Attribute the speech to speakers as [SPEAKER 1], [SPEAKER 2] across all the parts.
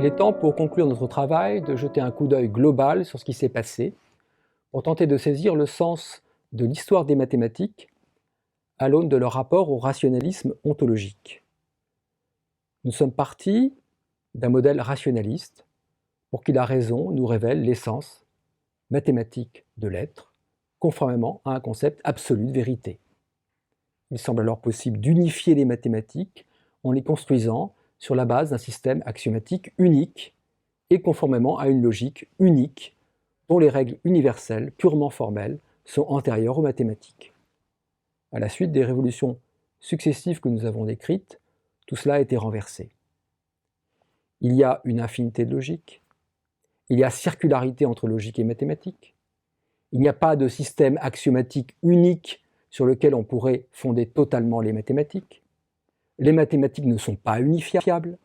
[SPEAKER 1] Il est temps pour conclure notre travail de jeter un coup d'œil global sur ce qui s'est passé, pour tenter de saisir le sens de l'histoire des mathématiques à l'aune de leur rapport au rationalisme ontologique. Nous sommes partis d'un modèle rationaliste pour qui la raison nous révèle l'essence mathématique de l'être, conformément à un concept absolu de vérité. Il semble alors possible d'unifier les mathématiques en les construisant sur la base d'un système axiomatique unique et conformément à une logique unique dont les règles universelles, purement formelles, sont antérieures aux mathématiques. À la suite des révolutions successives que nous avons décrites, tout cela a été renversé. Il y a une infinité de logiques, il y a circularité entre logique et mathématiques, il n'y a pas de système axiomatique unique sur lequel on pourrait fonder totalement les mathématiques ne sont pas unifiables,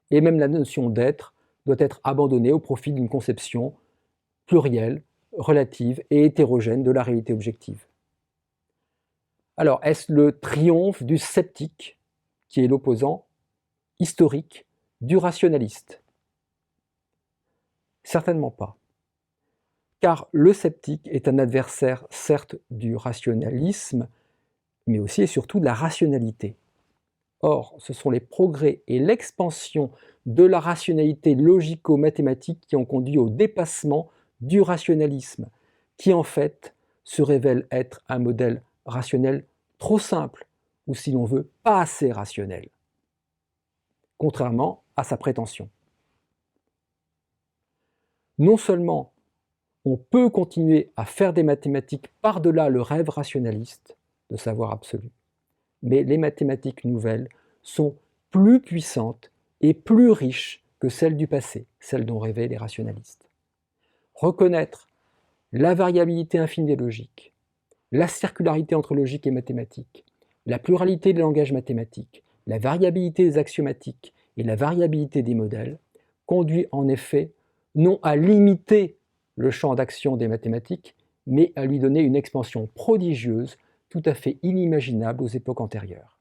[SPEAKER 1] et même la notion d'être doit être abandonnée au profit d'une conception plurielle, relative et hétérogène de la réalité objective. Alors, est-ce le triomphe du sceptique qui est l'opposant historique du rationaliste? Certainement pas. Car le sceptique est un adversaire, certes, du rationalisme, mais aussi et surtout de la rationalité. Or, ce sont les progrès et l'expansion de la rationalité logico-mathématique qui ont conduit au dépassement du rationalisme, qui en fait se révèle être un modèle rationnel trop simple, ou si l'on veut, pas assez rationnel, contrairement à sa prétention. Non seulement on peut continuer à faire des mathématiques par-delà le rêve rationaliste de savoir absolu, mais les mathématiques nouvelles sont plus puissantes et plus riches que celles du passé, celles dont rêvaient les rationalistes. Reconnaître la variabilité infinie des logiques, la circularité entre logique et mathématiques, la pluralité des langages mathématiques, la variabilité des axiomatiques et la variabilité des modèles conduit en effet non à limiter le champ d'action des mathématiques, mais à lui donner une expansion prodigieuse tout à fait inimaginable aux époques antérieures.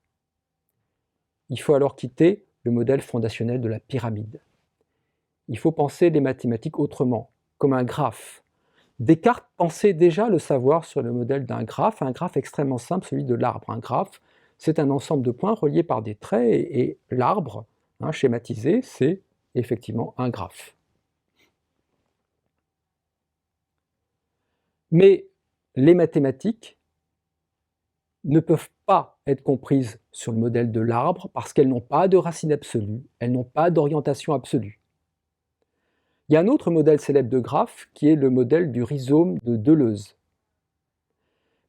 [SPEAKER 1] Il faut alors quitter le modèle fondationnel de la pyramide. Il faut penser les mathématiques autrement, comme un graphe. Descartes pensait déjà le savoir sur le modèle d'un graphe, un graphe extrêmement simple, celui de l'arbre. Un graphe, c'est un ensemble de points reliés par des traits, et l'arbre, schématisé, c'est effectivement un graphe. Mais les mathématiques ne peuvent pas être comprises sur le modèle de l'arbre parce qu'elles n'ont pas de racine absolue, elles n'ont pas d'orientation absolue. Il y a un autre modèle célèbre de graphe qui est le modèle du rhizome de Deleuze.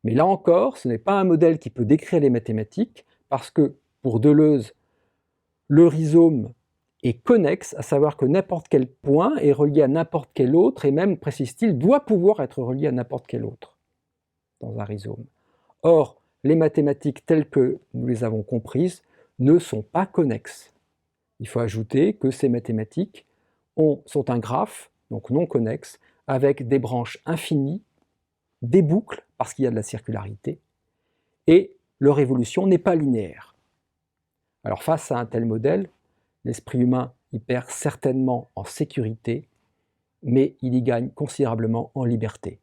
[SPEAKER 1] Mais là encore, ce n'est pas un modèle qui peut décrire les mathématiques parce que pour Deleuze, le rhizome est connexe, à savoir que n'importe quel point est relié à n'importe quel autre et même, précise-t-il, doit pouvoir être relié à n'importe quel autre dans un rhizome. Or, les mathématiques telles que nous les avons comprises ne sont pas connexes. Il faut ajouter que ces mathématiques sont un graphe, donc non connexe, avec des branches infinies, des boucles, parce qu'il y a de la circularité, et leur évolution n'est pas linéaire. Alors face à un tel modèle, l'esprit humain y perd certainement en sécurité, mais il y gagne considérablement en liberté.